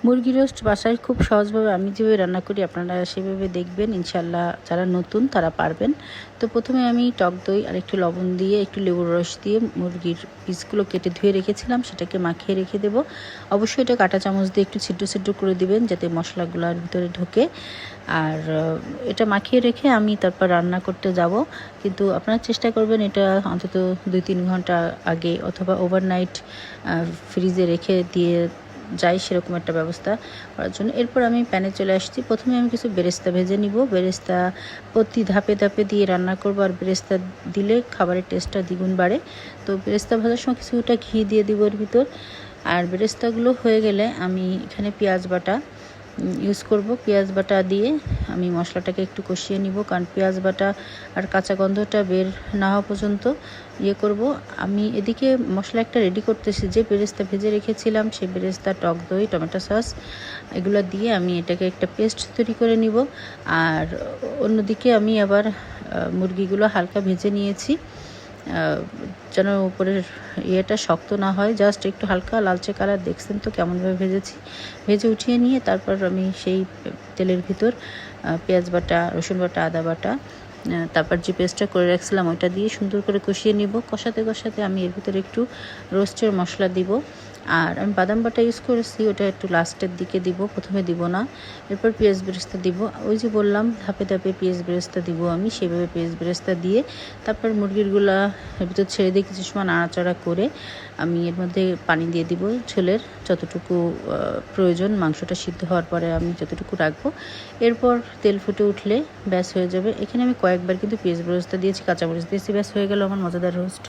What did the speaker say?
মুরগি রোস্ট বাসায় খুব সহজভাবে আমি যেভাবে রান্না করি আপনারা সেভাবে দেখবেন, ইনশাল্লাহ যারা নতুন তারা পারবেন। তো প্রথমে আমি টক দই আর একটু লবণ দিয়ে একটু লেবুর রস দিয়ে মুরগির পিসগুলো কেটে ধুয়ে রেখেছিলাম, সেটাকে মাখিয়ে রেখে দেবো। অবশ্যই এটা কাঁটা চামচ দিয়ে একটু ছিদ্র ছিদ্র করে দিবেন যাতে মশলাগুলোর ভিতরে ঢোকে। আর এটা মাখিয়ে রেখে আমি তারপর রান্না করতে যাব, কিন্তু আপনারা চেষ্টা করবেন এটা অন্তত 2-3 ঘন্টা আগে অথবা ওভারনাইট ফ্রিজে রেখে দিয়ে যাই সেরকম একটা ব্যবস্থা করার জন্য। এরপর আমি প্যানে চলে আসছি। প্রথমে আমি কিছু বেরেস্তা ভেজে নিব। বেরেস্তা প্রতি ধাপে ধাপে দিয়ে রান্না করবো, আর বেরেস্তা দিলে খাবারের টেস্টটা দ্বিগুণ বাড়ে। তো বেরেস্তা ভাজার সময় কিছুটা ঘি দিয়ে দিব এর ভিতর। আর বেরেস্তাগুলো হয়ে গেলে আমি এখানে পেঁয়াজ বাটা ইউজ করব। পেঁয়াজ বাটা দিয়ে আমি মশলাটাকে একটু কষিয়ে নিব, কারণ পেঁয়াজ বাটা আর কাঁচা গন্ধটা বের না হওয়া পর্যন্ত করব। আমি এদিকে মশলা একটা রেডি করতেছি, যে বেরেস্তা ভেজে রেখেছিলাম সেই বেরেস্তা, টক দই, টমেটো সস এগুলো দিয়ে আমি এটাকে একটা পেস্ট তৈরি করে নিব। আর অন্যদিকে আমি আবার মুরগিগুলো হালকা ভেজে নিয়েছি, যেন উপরের ইয়েটা শক্ত না হয়, জাস্ট একটু হালকা লালচে কালার। দেখছেন তো কেমনভাবে ভেজেছি। ভেজে উঠিয়ে নিয়ে তারপর আমি সেই তেলের ভিতর পেঁয়াজ বাটা, রসুন বাটা, আদা বাটা, তারপর যে পেস্টটা করে রাখছিলাম ওইটা দিয়ে সুন্দর করে কষিয়ে নিব। কষাতে কষাতে আমি এর ভিতরে একটু রোস্টের মশলা দিব। আর আমি বাদাম বাটা ইউজ করেছি, ওটা একটু লাস্টের দিকে দিব, প্রথমে দিব না। এরপর পেঁয়াজ বেরেস্তা দিব। ওই যে বললাম ধাপে ধাপে পেঁয়াজ বেরেস্তা দিব আমি, সেভাবে পেঁয়াজ বেরেস্তা দিয়ে তারপর মুরগিরগুলা এর ভিতর ছেড়ে দিয়ে কিছু সময় নাড়াচাড়া করে আমি এর মধ্যে পানি দিয়ে দিব ঝোলের যতটুকু প্রয়োজন। মাংসটা সিদ্ধ হওয়ার পরে আমি যতটুকু রাখবো। এরপর তেল ফুটে উঠলে ব্যাস হয়ে যাবে। এখানে আমি কয়েকবার কিন্তু পেঁয়াজ বেরেস্তা দিয়েছি, কাঁচামরিচ দিয়েছি, ব্যাস হয়ে গেল আমার মজাদার রোস্ট।